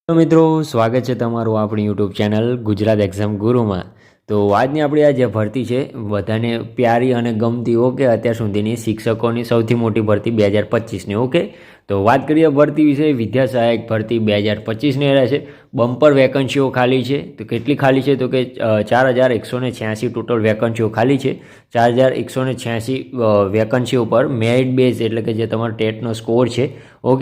તો મિત્રો સ્વાગત છે તમારું આપણી યુટ્યુબ ચેનલ ગુજરાત એક્ઝામ ગુરુમાં। તો આજની આપણી આ જે ભરતી છે બધાને પ્યારી અને ગમતી અત્યાર સુધીની શિક્ષકોની સૌથી મોટી ભરતી 2025ની। તો વાત કરીએ ભરતી વિશે, વિદ્યા સહાયક ભરતી 2025ની રહેશે। બમ્પર વેકન્સીઓ ખાલી છે। તો કેટલી ખાલી છે તો કે 4186 ટોટલ વેકન્સીઓ ખાલી છે। 4186 વેકન્સીઓ પર મેરિટ બેઝ એટલે કે જે તમારો ટેટનો સ્કોર છે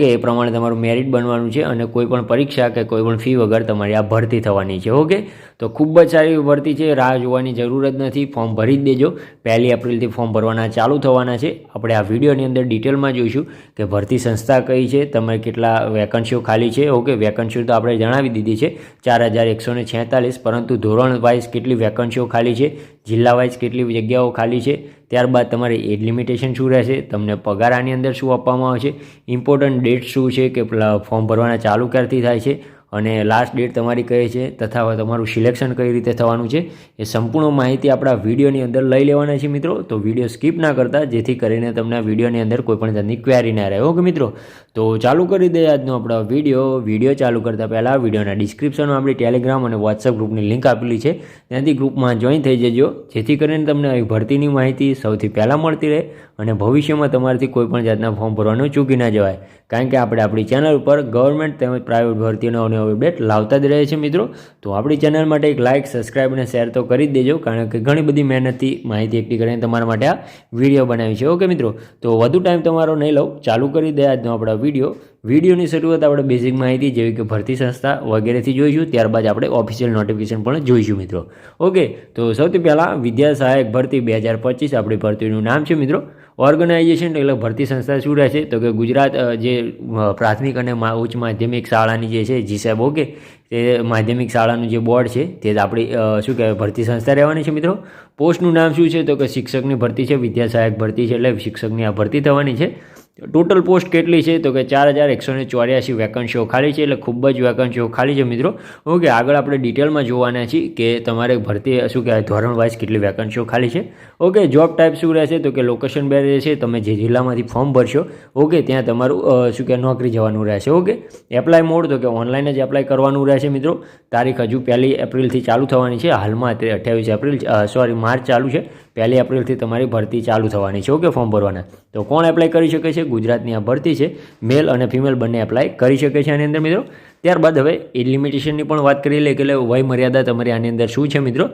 એ પ્રમાણે તમારું મેરિટ બનવાનું છે અને કોઈ પણ પરીક્ષા કે કોઈ પણ ફી વગર તમારી આ ભરતી થવાની છે। તો ખૂબ જ સારી ભરતી છે, રાહ જોવાની જરૂર જ નથી, ફોર્મ ભરી જ દેજો। 1 એપ્રિલથી ફોર્મ ભરવાના ચાલુ થવાના છે। આપણે આ વિડીયોની અંદર ડિટેલમાં જોઈશું કે ભરતી સંસ્થા કઈ છે, તમારે કેટલા વેકન્સીઓ ખાલી છે। વેકન્સીઓ તો આપણે જણાવી દીધી છે 4146, પરંતુ ધોરણ વાઇઝ કેટલી વેકન્સીઓ ખાલી છે, જિલ્લા વાઇઝ કેટલી જગ્યાઓ ખાલી છે, ત્યારબાદ તમારી એજ લિમિટેશન શું રહેશે, તમને પગાર આની અંદર શું આપવામાં આવશે, ઇમ્પોર્ટન્ટ ડેટ શું છે કે ફોર્મ ભરવાના ચાલુ ક્યારથી થાય છે અને લાસ્ટ ડેટ તમારી કઈ છે તથા તમારું સિલેક્શન કઈ રીતે થવાનું છે, એ સંપૂર્ણ માહિતી આપણા વિડીયોની અંદર લઈ લેવાના છે મિત્રો। તો વિડીયો સ્કીપ ના કરતા, જેથી કરીને તમને આ વિડીયોની અંદર કોઈ પણ જાતની ક્વેરી ના રહે। મિત્રો તો ચાલુ કરી દઈએ આજનો આપણો વિડીયો ચાલુ કરતાં પહેલાં વિડીયોના ડિસ્ક્રિપ્શનમાં આપણી ટેલિગ્રામ અને વોટ્સઅપ ગ્રુપની લિંક આપેલી છે, ત્યાંથી ગ્રુપમાં જોઈન થઈ જજો, જેથી કરીને તમને આવી ભરતીની માહિતી સૌથી પહેલાં મળતી રહે અને ભવિષ્યમાં તમારાથી કોઈ પણ જાતના ફોર્મ ભરવાનું ચૂકી ના જવાય। કારણ કે આપણે આપણી ચેનલ ઉપર ગવર્મેન્ટ તેમજ પ્રાઇવેટ ભરતીનો નવો અપડેટ લાવતા જ રહે છે મિત્રો। તો આપણી ચેનલ માટે એક લાઇક, સબસ્ક્રાઇબ અને શેર તો કરી જ દેજો, કારણ કે ઘણી બધી મહેનતથી માહિતી એકઠી કરીને તમારા માટે આ વિડીયો બનાવી છે। મિત્રો તો વધુ ટાઈમ તમારો નહીં લઉં, ચાલુ કરી દે આજનો આપણા વિડીયોની શરૂઆત આપણે બેઝિક માહિતી જેવી કે ભરતી સંસ્થા વગેરેથી જોઈશું, ત્યારબાદ આપણે ઓફિશિયલ નોટિફિકેશન પણ જોઈશું મિત્રો। તો સૌથી પહેલાં વિદ્યા સહાયક ભરતી 2025 આપણી ભરતીનું નામ છે મિત્રો। ઓર્ગેનાઇઝેશન એટલે ભરતી સંસ્થા શું રહેશે તો કે ગુજરાત જે પ્રાથમિક અને ઉચ્ચ માધ્યમિક શાળાની જે છે જીસેબ તે માધ્યમિક શાળાનું જે બોર્ડ છે તે આપણી શું કહેવાય ભરતી સંસ્થા રહેવાની છે મિત્રો। પોસ્ટનું નામ શું છે તો કે શિક્ષકની ભરતી છે, વિદ્યા સહાયક ભરતી છે એટલે શિક્ષકની આ ભરતી થવાની છે। ટોટલ પોસ્ટ કેટલી છે તો કે 4184 વેકન્સીઓ ખાલી છે, એટલે ખૂબ જ વેકન્સીઓ ખાલી છે મિત્રો। આગળ આપણે ડિટેલમાં જોવાના છીએ કે તમારે ભરતી શું કહેવાય ધોરણ વાઇઝ કેટલી વેકન્સીઓ ખાલી છે। જોબ ટાઈપ શું રહેશે તો કે લોકેશન બેઝ રહેશે, તમે જે જિલ્લામાંથી ફોર્મ ભરશો ત્યાં તમારું શું કહેવાય નોકરી જવાનું રહેશે। એપ્લાય મોડ તો કે ઓનલાઈન જ એપ્લાય કરવાનું રહેશે મિત્રો। તારીખ હજુ 1 એપ્રિલથી ચાલુ થવાની છે, હાલમાં 28 માર્ચ ચાલુ છે, 1 એપ્રિલથી તમારી ભરતી ચાલુ થવાની છે ફોર્મ ભરવાના। તો કોણ એપ્લાય કરી શકે છે? ગુજરાતની આ ભરતી છે, મેલ અને ફિમેલ બંને એપ્લાય કરી શકે છે આની અંદર મિત્રો। ત્યારબાદ હવે એજ લિમિટેશનની પણ વાત કરી લે કે વય મર્યાદા તમારી આની અંદર શું છે મિત્રો।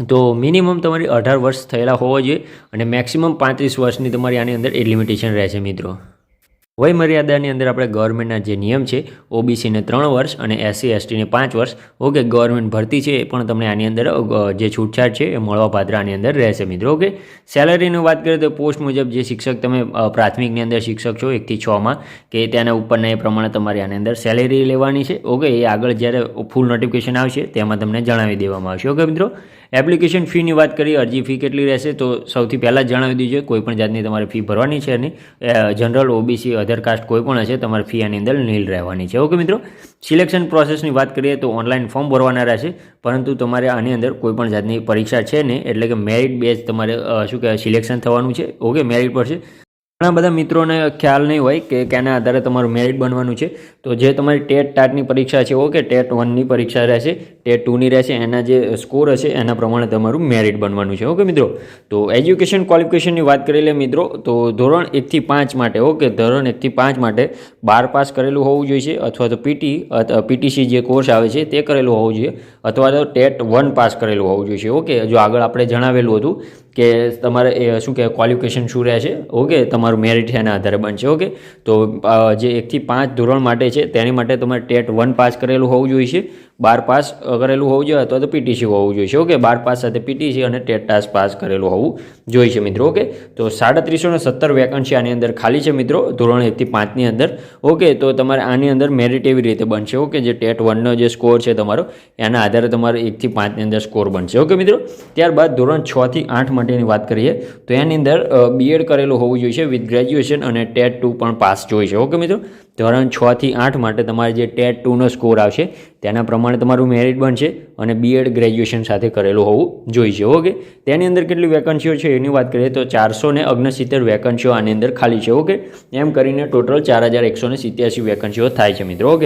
તો મિનિમમ તમારી 18 વર્ષ થયેલા હોવા જોઈએ અને મેક્સિમમ 35 વર્ષની તમારી આની અંદર એજ લિમિટેશન રહેશે મિત્રો। વય મર્યાદાની અંદર આપણે ગવર્મેન્ટના જે નિયમ છે ઓબીસીને 3 વર્ષ અને એસસી એસટીને 5 વર્ષ ગવર્મેન્ટ ભરતી છે એ પણ તમને આની અંદર જે છૂટછાટ છે એ મળવા પાત્ર આની અંદર રહેશે મિત્રો। સેલરીની વાત કરીએ તો પોસ્ટ મુજબ જે શિક્ષક તમે પ્રાથમિકની અંદર શિક્ષક છો 1 થી 6માં કે તેના ઉપરના એ પ્રમાણે તમારી આની અંદર સેલેરી લેવાની છે। એ આગળ જ્યારે ફૂલ નોટિફિકેશન આવશે તેમાં તમને જણાવી દેવામાં આવશે। મિત્રો એપ્લિકેશન ફીની વાત કરીએ, અરજી ફી કેટલી રહેશે તો સૌથી પહેલાં જ જણાવી દીધું છે, કોઈ પણ જાતની તમારે ફી ભરવાની છે નહીં। જનરલ, ઓબીસી, અધર કાસ્ટ કોઈ પણ હશે તમારી ફી આની અંદર નીલ રહેવાની છે। મિત્રો સિલેક્શન પ્રોસેસની વાત કરીએ તો ઓનલાઈન ફોર્મ ભરવાના રહેશે, પરંતુ તમારે આની અંદર કોઈ પણ જાતની પરીક્ષા છે નહીં, એટલે કે મેરિટ બેઝ તમારે શું કહેવાય સિલેક્શન થવાનું છે। મેરિટ પર છે। ઘણા બધા મિત્રોને ખ્યાલ નહીં હોય કે કેના આધારે તમારું મેરિટ બનવાનું છે। તો જે તમારી ટેટ ટાટની પરીક્ષા છે ટેટ 1ની પરીક્ષા રહેશે, ટેટ 2ની રહેશે, એના જે સ્કોર હશે એના પ્રમાણે તમારું મેરિટ બનવાનું છે। મિત્રો તો એજ્યુકેશન ક્વોલિફિકેશનની વાત કરી લે મિત્રો, તો ધોરણ 1 થી 5 માટે ધોરણ 1 થી 5 માટે 12 પાસ કરેલું હોવું જોઈએ, અથવા તો પીટીસી જે કોર્સ આવે છે તે કરેલું હોવું જોઈએ, અથવા તો ટેટ 1 પાસ કરેલું હોવું જોઈએ। જો આગળ આપણે જણાવેલું હતું કે તમારે શું કહેવાય ક્વોલિફિકેશન શું રહેશે તમારું મેરિટ એના આધારે બનશે। તો જે 1 થી 5 ધોરણ માટે છે તેની માટે તમારે ટેટ 1 પાસ કરેલું હોવું જોઈએ, 12 પાસ કરેલું હોવું જોઈએ, અથવા તો પીટીસી હોવું જોઈએ। 12 પાસ સાથે પીટીસી અને ટેટ પાસ કરેલું હોવું જોઈએ મિત્રો। તો 3770 વેકન્સી આની અંદર ખાલી છે મિત્રો ધોરણ 1 થી 5ની અંદર। તો તમારે આની અંદર મેરિટ એવી રીતે બનશે જે ટેટ 1નો જે સ્કોર છે તમારો એના આધારે તમારો 1 થી 5ની અંદર સ્કોર બનશે। મિત્રો ત્યારબાદ ધોરણ 6 થી 8 માટેની વાત કરીએ તો એની અંદર બીએડ કરેલું હોવું જોઈએ વિથ ગ્રેજ્યુએશન અને ટેટ 2 પણ પાસ જોઈએ। મિત્રો ધોરણ 6 થી 8 માટે તમારે જે ટેટ 2નો સ્કોર આવશે તેના પ્રમાણે તમારું મેરિટ બનશે અને બીએડ ગ્રેજ્યુએશન સાથે કરેલું હોવું જોઈએ। તેની અંદર કેટલી વેકન્સીઓ છે એની વાત કરીએ તો 469 વેકન્સીઓ આની અંદર ખાલી છે। એમ કરીને ટોટલ 4187 વેકન્સીઓ થાય છે મિત્રો।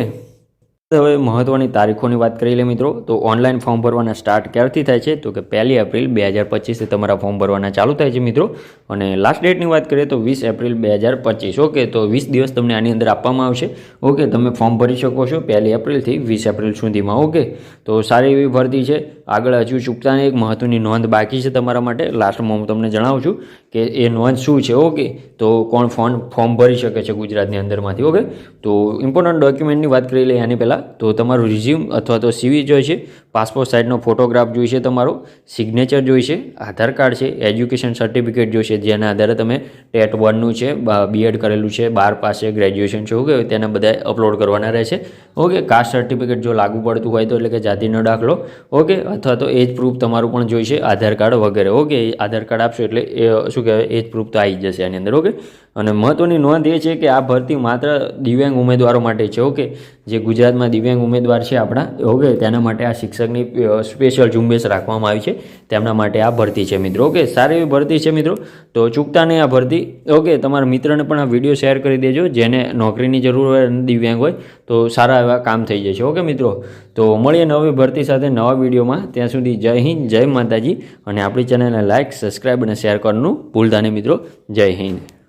હવે મહત્વની તારીખોની વાત કરી લે મિત્રો, તો ઓનલાઈન ફોર્મ ભરવાના સ્ટાર્ટ ક્યારથી થાય છે તો કે 1 એપ્રિલ 2025 તમારા ફોર્મ ભરવાના ચાલુ થાય છે મિત્રો. અને લાસ્ટ ડેટની વાત કરીએ તો 20 એપ્રિલ 2025. ઓકે, તો 20 દિવસ તમને આની અંદર આપવામાં આવશે. ઓકે, તમે ફોર્મ ભરી શકો છો 1 એપ્રિલથી 20 એપ્રિલ સુધીમાં. ઓકે, તો સારી એવી ભરતી છે. આગળ હજુ ચૂકતાની એક મહત્વની નોંધ બાકી છે તમારા માટે. લાસ્ટમાં હું તમને જણાવું છું કે એ નોંધ શું છે. ઓકે, તો કોણ ફોર્મ ભરી શકે છે ગુજરાતની અંદરમાંથી. ઓકે, તો ઇમ્પોર્ટન્ટ ડોક્યુમેન્ટની વાત કરી લઈએ આની પહેલાં. તો તમારું રિઝ્યુમ અથવા તો સીવી જોઈશે, પાસપોર્ટ સાઇઝનો ફોટોગ્રાફ જોઈશે, તમારો સિગ્નેચર જોઈશે, આધાર કાર્ડ છે, એજ્યુકેશન સર્ટિફિકેટ જોઈશે જેના આધારે તમે ટેટ 1નું છે, બીએડ કરેલું છે, 12 પાસ છે, ગ્રેજ્યુએશન છે. ઓકે, તેના બધા અપલોડ કરવાના રહેશે. ઓકે, કાસ્ટ સર્ટિફિકેટ જો લાગુ પડતું હોય તો, એટલે કે જાતિનો દાખલો. ઓકે, અથવા તો એજ પ્રૂફ તમારું પણ જોઈશે, આધાર કાર્ડ વગેરે. ઓકે, આધાર કાર્ડ આપશો એટલે એ શું કહેવાય એજ પ્રૂફ તો આવી જ જશે આની અંદર. ઓકે, અને મહત્ત્વની નોંધ એ છે કે આ ભરતી માત્ર દિવ્યાંગ ઉમેદવારો માટે છે. ઓકે, જે ગુજરાતમાં દિવ્યાંગ ઉમેદવાર છે આપણા, ઓકે, તેના માટે આ શિક્ષકની સ્પેશિયલ ઝુંબેશ રાખવામાં આવી છે, તેમના માટે આ ભરતી છે મિત્રો. ઓકે, સારી એવી ભરતી છે મિત્રો, તો ચૂકતા નહીં આ ભરતી. ઓકે, તમારા મિત્રને પણ આ વિડીયો શેર કરી દેજો જેને નોકરીની જરૂર હોય અને દિવ્યાંગ હોય તો સારા એવા કામ થઈ જશે. ઓકે મિત્રો, તો મળીએ નવી ભરતી સાથે નવા વિડીયોમાં. ત્યાં સુધી જય હિન્દ, જય માતાજી. અને આપણી ચેનલને લાઇક, સબસ્ક્રાઈબ અને શેર કરવાનું ભૂલતા નહીં મિત્રો. જય હિન્દ.